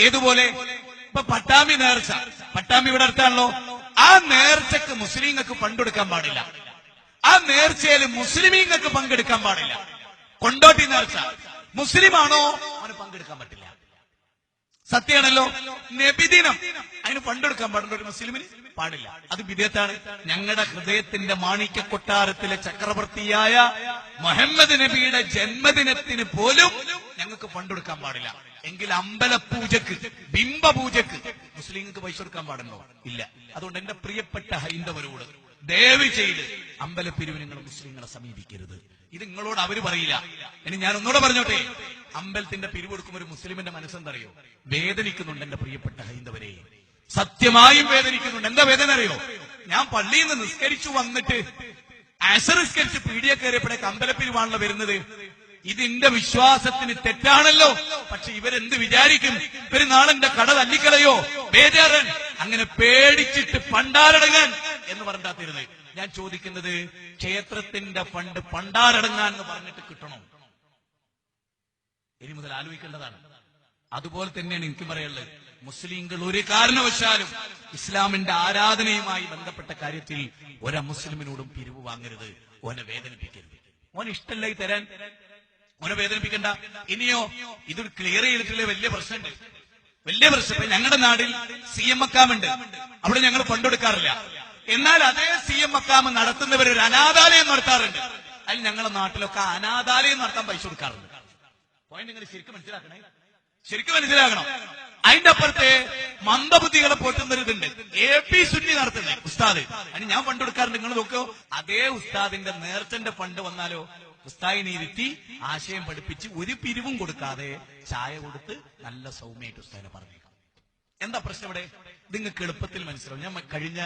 ഏതുപോലെ? ഇപ്പൊ പട്ടാമ്പി നേർച്ച, പട്ടാമ്പി ഇവിടെ അടുത്താണല്ലോ. ആ നേർച്ചക്ക് മുസ്ലിങ്ങൾക്ക് പങ്കെടുക്കാൻ പാടില്ല. ആ നേർച്ചയിൽ മുസ്ലിമീങ്ങൾക്ക് പങ്കെടുക്കാൻ പാടില്ല. കൊണ്ടോട്ടി നേർച്ച മുസ്ലിമാണോ അവന് പങ്കെടുക്കാൻ പറ്റില്ല. സത്യമാണല്ലോ. നബിദിനം അതിന് പങ്കെടുക്കാൻ പാടുണ്ടോ ഒരു മുസ്ലിമിന്? പാടില്ല. അത് വിദേത്താണ്. ഞങ്ങളുടെ ഹൃദയത്തിന്റെ മാണിക്യ കൊട്ടാരത്തിലെ ചക്രവർത്തിയായ മുഹമ്മദ് നബിയുടെ ജന്മദിനത്തിന് പോലും ഞങ്ങൾക്ക് പങ്കെടുക്കാൻ പാടില്ല. എങ്കിൽ അമ്പലപൂജക്ക്, ബിംബപൂജക്ക് മുസ്ലിങ്ങൾക്ക് പൈസ കൊടുക്കാൻ പാടുണ്ടോ? ഇല്ല. അതുകൊണ്ട് എന്റെ പ്രിയപ്പെട്ട ഹൈന്ദവരോട് ദയവ് ചെയ്ത് അമ്പലപ്പിരിവ് നിങ്ങൾ മുസ്ലിങ്ങളെ സമീപിക്കരുത്. ഇത് നിങ്ങളോട് അവര് പറയില്ല. ഇനി ഞാൻ ഒന്നുകൂടെ പറഞ്ഞോട്ടെ, അമ്പലത്തിന്റെ പിരിവ് കൊടുക്കുമ്പോൾ ഒരു മുസ്ലിമിന്റെ മനസ്സെന്തറിയോ? വേദനിക്കുന്നുണ്ട് എന്റെ പ്രിയപ്പെട്ട ഹൈന്ദവരെ, സത്യമായും വേദനിക്കുന്നുണ്ട്. എന്താ വേദന അറിയോ? ഞാൻ പള്ളിയിൽ നിന്ന് നിസ്കരിച്ചു വന്നിട്ട് അസർ നിസ്കരിച്ച് പീഡിയ കയറിയപ്പോഴേക്ക് അമ്പലപ്പിരിവാണല്ലോ വരുന്നത്. ഇതിന്റെ വിശ്വാസത്തിന് തെറ്റാണല്ലോ. പക്ഷെ ഇവരെന്ത് വിചാരിക്കും? ഇവര് നാളെ എന്റെ കട തല്ലിക്കളയോ? ബേജാറൻ അങ്ങനെ പേടിച്ചിട്ട് പണ്ടാരടങ്ങാൻ എന്ന് പറഞ്ഞാത്തിരുന്നത്. ഞാൻ ചോദിക്കുന്നത്, ക്ഷേത്രത്തിന്റെ ഫണ്ട് പണ്ടാരടങ്ങാൻ എന്ന് പറഞ്ഞിട്ട് കിട്ടണോ? ഇനി മുതൽ ആലോചിക്കേണ്ടതാണ്. അതുപോലെ തന്നെയാണ് എനിക്ക് പറയാനുള്ളത്. മുസ്ലിങ്ങൾ ഒരു കാരണവശാലും ഇസ്ലാമിന്റെ ആരാധനയുമായി ബന്ധപ്പെട്ട കാര്യത്തിൽ ഒരു മുസ്ലിമിനോടും പിരിവ് വാങ്ങരുത്. ഓനെ വേദനിപ്പിക്കരുത്. ഓൻ ഇഷ്ടമല്ല തരാൻ, ഓനെ വേദനിപ്പിക്കണ്ട. ഇനിയോ ഇത് ക്ലിയർ ചെയ്തിട്ടുള്ള വലിയ പ്രശ്നമുണ്ട്, വലിയ പ്രശ്നം. ഞങ്ങളുടെ നാട്ടിൽ CM മക്കാമുണ്ട്. അവിടെ ഞങ്ങൾ പങ്കെടുക്കാറില്ല. എന്നാൽ അതേ CM മക്കാമ് നടത്തുന്നവർ ഒരു അനാഥാലയം നടത്താറുണ്ട്. അതിൽ ഞങ്ങളുടെ നാട്ടിലൊക്കെ അനാഥാലയം നടത്താൻ പൈസ കൊടുക്കാറുണ്ട്. പോയിന്റ് നിങ്ങൾ ശരിക്കും മനസ്സിലാക്കണേ, ശരിക്കും മനസ്സിലാക്കണം. അതിന്റെ അപ്പുറത്തെ മന്ദബുദ്ധികളെ പോറ്റുന്നൊരിതുണ്ട്. AP സുന്നി നടത്തുന്നത് ഉസ്താദ്, അതിന് ഞാൻ ഫണ്ട് കൊടുക്കാറുണ്ട്. നിങ്ങൾ നോക്കോ, അതേ ഉസ്താദിന്റെ നേർച്ചന്റെ ഫണ്ട് വന്നാലോ ഉസ്താദിനെ ഇരുത്തി ആശയം പഠിപ്പിച്ച് ഒരു പിരിവും കൊടുക്കാതെ ചായ കൊടുത്ത് നല്ല സൗമ്യമായിട്ട് ഉസ്താദിനെ പറഞ്ഞേക്കാം. എന്താ പ്രശ്നം ഇവിടെ? നിങ്ങൾക്ക് എളുപ്പത്തിൽ മനസ്സിലാവും. ഞാൻ കഴിഞ്ഞ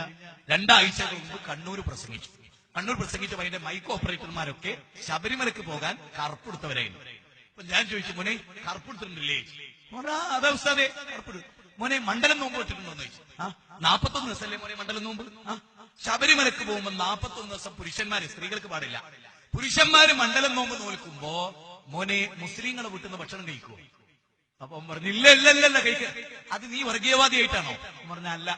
2 ആഴ്ചകൾ മുമ്പ് കണ്ണൂർ പ്രസംഗിച്ചു. കണ്ണൂർ പ്രസംഗിച്ചപ്പോൾ അതിന്റെ മൈക്ക് ഓപ്പറേറ്റർമാരൊക്കെ ശബരിമലക്ക് പോകാൻ കറുപ്പെടുത്തവരായിരുന്നു. അപ്പൊ ഞാൻ ചോദിച്ചു, മോനെ കറുപ്പെടുത്തിട്ടുണ്ടല്ലേ? അതാ ഉസ്താദേ കറുപ്പെടു. മോനെ മണ്ഡലം നോമ്പ് വെച്ചിട്ടുണ്ടോന്ന് ചോദിച്ചു. 41 ദിവസമല്ലേ മോനെ മണ്ഡലം നോമ്പ്? ശബരിമലക്ക് പോകുമ്പോൾ 41 ദിവസം പുരുഷന്മാര്, സ്ത്രീകൾക്ക് പാടില്ല. പുരുഷന്മാര് മണ്ഡലം നോമ്പ് നോൽക്കുമ്പോ മോനെ മുസ്ലിങ്ങളെ വീട്ടിൽ നിന്ന് ഭക്ഷണം കഴിക്കുമോ? അപ്പൊ പറഞ്ഞു ഇല്ല ഇല്ല ഇല്ല ഇല്ല കഴിക്ക. അത് നീ വർഗീയവാദിയായിട്ടാണോ? പറഞ്ഞ അല്ല.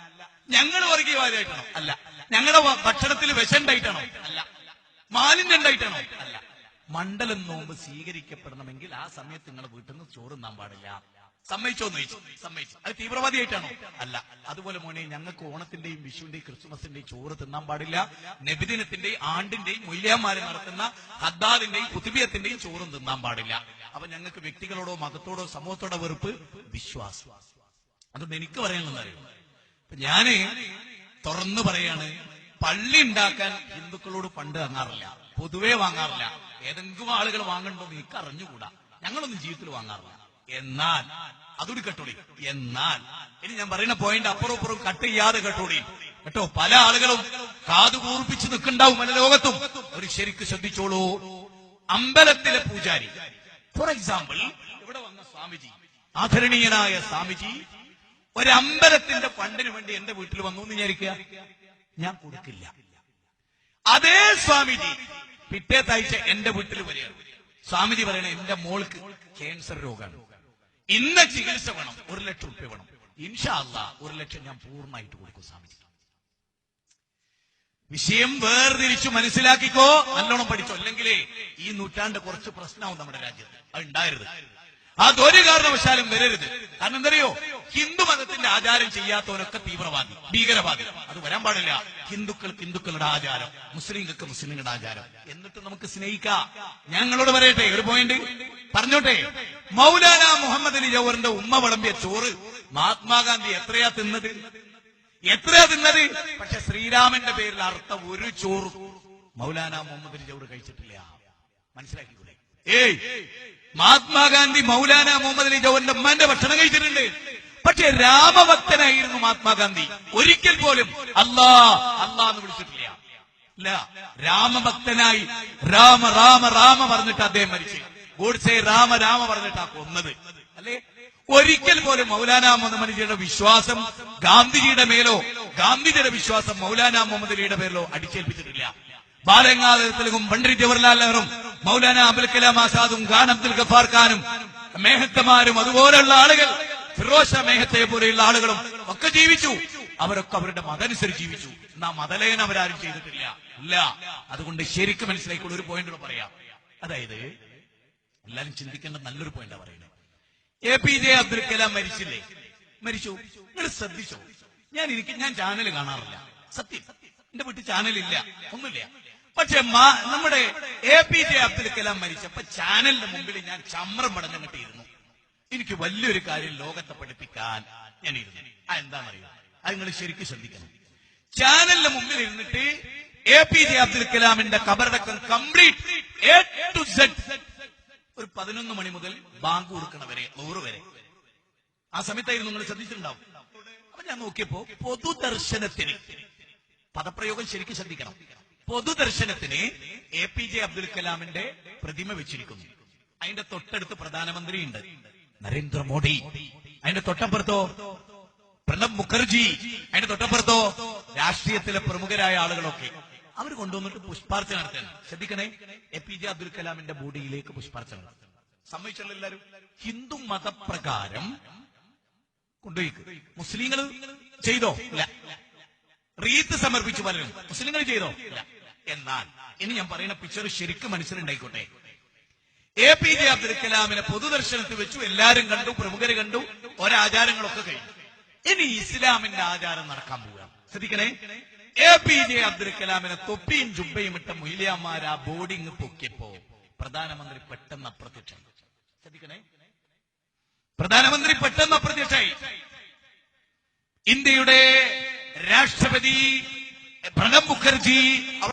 ഞങ്ങൾ വർഗീയവാദിയായിട്ടാണോ? അല്ല. ഞങ്ങളുടെ ഭക്ഷണത്തിൽ വിഷമുണ്ടായിട്ടാണോ? അല്ല. മാലിന്യം ഉണ്ടായിട്ടാണോ? അല്ല. മണ്ഡലം നോമ്പ് സ്വീകരിക്കപ്പെടണമെങ്കിൽ ആ സമയത്ത് നിങ്ങളുടെ വീട്ടിൽ നിന്ന് ചോറ് തിന്നാൻ പാടില്ല. സമ്മതിച്ചോന്ന് ചോദിച്ചു. സമ്മതിച്ചു. അത് തീവ്രവാദിയായിട്ടാണോ? അല്ല. അതുപോലെ മോനെ ഞങ്ങൾക്ക് ഓണത്തിന്റെയും വിഷുവിന്റെയും ക്രിസ്മസിന്റെയും ചോറ് തിന്നാൻ പാടില്ല. നബിദിനത്തിന്റെയും ആണ്ടിന്റെയും മൊയ്ലിയാമാര് നടത്തുന്ന ഹദ്ദാദിന്റെയും കുതുബിയത്തിന്റെയും ചോറും തിന്നാൻ പാടില്ല. അപ്പൊ ഞങ്ങൾക്ക് വ്യക്തികളോടോ മതത്തോടോ സമൂഹത്തോടോ വെറുപ്പ്, വിശ്വാസം. അതുകൊണ്ട് എനിക്ക് പറയാനുള്ളത് അറിയാം, ഞാന് തുറന്നു പറയാണ്, പള്ളി ഉണ്ടാക്കാൻ ഹിന്ദുക്കളോട് ഫണ്ട് വാങ്ങാറില്ല, പൊതുവെ വാങ്ങാറില്ല. ഏതെങ്കിലും ആളുകൾ വാങ്ങണ്ടോന്ന് എനിക്ക് അറിഞ്ഞുകൂടാ. ഞങ്ങളൊന്നും ജീവിതത്തിൽ വാങ്ങാറില്ല. എന്നാൽ അതൊരു കട്ടോടി. എന്നാൽ ഇനി ഞാൻ പറയുന്ന പോയിന്റ് അപ്പുറം ഇപ്പുറം കട്ട് ചെയ്യാതെ കട്ടോടി കേട്ടോ. പല ആളുകളും കാതു കൂർപ്പിച്ച് നിൽക്കുന്നുണ്ടാവും പല ലോകത്തും. ഒരു ശരിക്ക് ശ്രദ്ധിച്ചോളൂ. അമ്പലത്തിലെ പൂജാരി, ഫോർ എക്സാമ്പിൾ ഇവിടെ വന്ന സ്വാമിജി, ആദരണീയനായ സ്വാമിജി ഒരമ്പലത്തിന്റെ ഫണ്ടിന് വേണ്ടി എന്റെ വീട്ടിൽ വന്നു എന്ന് വിചാരിക്കുക, ഞാൻ കൊടുക്കില്ല. അതേ സ്വാമിജി പിറ്റേത്താഴ്ച എന്റെ വീട്ടിൽ വരികയാണ്. സ്വാമിജി പറയണ എന്റെ മോൾക്ക് ക്യാൻസർ രോഗമാണ്, ഇന്ന ചികിത്സ വേണം, 1 ലക്ഷം രൂപ വേണം. ഇൻഷാ അല്ലാഹ് 1 ലക്ഷം ഞാൻ പൂർണ്ണമായിട്ട് കൊടുക്കും സ്വാമിജി. വിഷയം വേർതിരിച്ചു മനസ്സിലാക്കിക്കോ, നല്ലോണം പഠിച്ചോ. അല്ലെങ്കിലേ ഈ നൂറ്റാണ്ട് കുറച്ച് പ്രശ്നമാവും നമ്മുടെ രാജ്യത്ത്. അത് ഉണ്ടായിരുന്നത്. അതൊരു കാരണവശാലും വരരുത്. കാരണം എന്തറിയോ, ഹിന്ദു മതത്തിന്റെ ആചാരം ചെയ്യാത്തവരൊക്കെ തീവ്രവാദി, ഭീകരവാദി. അത് വരാൻ പാടില്ല. ഹിന്ദുക്കൾക്ക് ഹിന്ദുക്കളുടെ ആചാരം, മുസ്ലിങ്ങൾക്ക് മുസ്ലിങ്ങളുടെ ആചാരം. എന്നിട്ട് നമുക്ക് സ്നേഹിക്കാം. ഞങ്ങളോട് പറയട്ടെ, ഒരു പോയിന്റ് പറഞ്ഞോട്ടെ. മൗലാന മുഹമ്മദ് അലി ജൗഹറിന്റെ ഉമ്മ വിളമ്പിയ ചോറ് മഹാത്മാഗാന്ധി എത്രയാ തിന്നത്? പക്ഷെ ശ്രീരാമന്റെ പേരിൽ അർത്ഥ ഒരു ചോറും മൗലാന മുഹമ്മദ് അലി ജൗഹർ കഴിച്ചിട്ടില്ല. മനസ്സിലാക്കിക്കൂടെ? മഹാത്മാഗാന്ധി മൗലാന മുഹമ്മദ് അലി ജൗഹറിന്റെ ഉമ്മാന്റെ ഭക്ഷണം കഴിച്ചിട്ടുണ്ട്. പക്ഷെ രാമഭക്തനായിരുന്നു മഹാത്മാഗാന്ധി. ഒരിക്കൽ പോലും അല്ലാ അല്ലാ എന്ന് വിളിച്ചിട്ടില്ല. ഇല്ല, രാമഭക്തനായി രാമ രാമ രാമ പറഞ്ഞിട്ട് അദ്ദേഹം മരിച്ചു. ഗോഡ്സെ രാമ രാമ പറഞ്ഞിട്ടാ കൊന്നത്, അല്ലേ? ഒരിക്കൽ പോലും മൗലാന മുഹമ്മദ് അലിയുടെ വിശ്വാസം ഗാന്ധിജിയുടെ മേലോ, ഗാന്ധിജിയുടെ വിശ്വാസം മൗലാന മുഹമ്മദ് അലിയുടെ പേരിലോ അടിച്ചേൽപ്പിച്ചിട്ടില്ല. ബാലഗംഗാധര തിലകും പണ്ഡിറ്റ് ജവഹർലാൽ നെഹ്റുവും മൗലാന അബുൽ കലാം ആസാദും ഖാൻ അബ്ദുൽ ഗഫാർ ഖാനും മേഹത്തമാരും അതുപോലെയുള്ള ആളുകൾ ഫിറോസ് ഷാ മേഹത്തെ പോലെയുള്ള ആളുകളും ഒക്കെ ജീവിച്ചു. അവരൊക്കെ അവരുടെ മതമനുസരിച്ച് ജീവിച്ചു. എന്നാ മതലയനം അവരാരും ചെയ്തിട്ടില്ല. ഇല്ല. അതുകൊണ്ട് ശരിക്കും മനസ്സിലാക്കിയുള്ള ഒരു പോയിന്റ് പറയാം. അതായത് എല്ലാരും ചിന്തിക്കേണ്ട നല്ലൊരു പോയിന്റാ പറയുന്നത്. APJ അബ്ദുൽ കലാം മരിച്ചില്ലേ? മരിച്ചു. നിങ്ങൾ ശ്രദ്ധിച്ചോ? ഞാൻ ചാനൽ കാണാറില്ല, സത്യം. എന്റെ വീട്ടിൽ ചാനലില്ല, ഒന്നുമില്ല. പക്ഷെ നമ്മുടെ APJ അബ്ദുൽ കലാം മരിച്ചപ്പോ ചാനലിന്റെ മുമ്പിൽ ഞാൻ ചമ്രം പടഞ്ഞിട്ടിരുന്നു. എനിക്ക് വലിയൊരു കാര്യം ലോകത്തെ പഠിപ്പിക്കാൻ ഞാൻ ഇരുന്നു. എന്താണെന്നറിയോ? അത് നിങ്ങൾ ശരിക്കും ശ്രദ്ധിക്കണം. ചാനലിന്റെ മുമ്പിൽ ഇരുന്നിട്ട് APJ അബ്ദുൽ കലാമിന്റെ ഖബറടക്കം കംപ്ലീറ്റ് A to Z ഒരു 11 മണി മുതൽ ബാങ്ക് കൊടുക്കണവരെ 100 വരെ ആ സമയത്തായിരുന്നു. നിങ്ങൾ ശ്രദ്ധിച്ചിട്ടുണ്ടാവും. അപ്പൊ ഞാൻ നോക്കിയപ്പോ പൊതുദർശനത്തിന്, പദപ്രയോഗം ശരിക്കും ശ്രദ്ധിക്കണം, പൊതുദർശനത്തിന് APJ അബ്ദുൽ കലാമിന്റെ പ്രതിമ വെച്ചിരിക്കുന്നു. അതിന്റെ തൊട്ടടുത്ത് പ്രധാനമന്ത്രിയുണ്ട്, നരേന്ദ്രമോദി. അതിന്റെ തൊട്ടപ്പുറത്തോ പ്രണബ് മുഖർജി. അതിന്റെ തൊട്ടപ്പുറത്തോ രാഷ്ട്രീയത്തിലെ പ്രമുഖരായ ആളുകളൊക്കെ. അവർ കൊണ്ടുവന്നിട്ട് പുഷ്പാർച്ചന നടത്തുകയാണ്. ശ്രദ്ധിക്കണേ, APJ അബ്ദുൽ കലാമിന്റെ ബോഡിയിലേക്ക് പുഷ്പാർച്ചന നടത്തും. സമ്മതിച്ചുള്ള എല്ലാവരും ഹിന്ദു മതപ്രകാരം കൊണ്ടുപോയി. മുസ്ലിങ്ങൾ ചെയ്തോ? ഇല്ല. റീത്ത് സമർപ്പിച്ചു പലരും. മുസ്ലിങ്ങൾ ചെയ്തോ? ഇല്ല. എന്നാൽ ഇനി ഞാൻ പറയുന്ന പിക്ചർ ശരിക്കും മനസ്സിലുണ്ടായിക്കോട്ടെ. APJ അബ്ദുൽ കലാമിനെ പൊതുദർശനത്തിൽ വെച്ചു, എല്ലാരും കണ്ടു, പ്രമുഖര് കണ്ടു, ഒരാചാരങ്ങളൊക്കെ കഴിഞ്ഞു. ഇനി ഇസ്ലാമിന്റെ ആചാരം നടക്കാൻ പോവുക. ശ്രദ്ധിക്കണേ, APJ അബ്ദുൽ കലാമിനെ തൊപ്പിയും ജുബയും ഇട്ട മൊയ്ലിയാമാർ ആ ബോർഡിങ് പൊക്കിയപ്പോ പ്രധാനമന്ത്രി പെട്ടെന്ന് അപ്രത്യക്ഷമായി. ശ്രദ്ധിക്കണേ, പ്രധാനമന്ത്രി പെട്ടെന്ന് അപ്രത്യക്ഷമായി. ഇന്ത്യയുടെ രാഷ്ട്രപതി പ്രണബ് മുഖർജി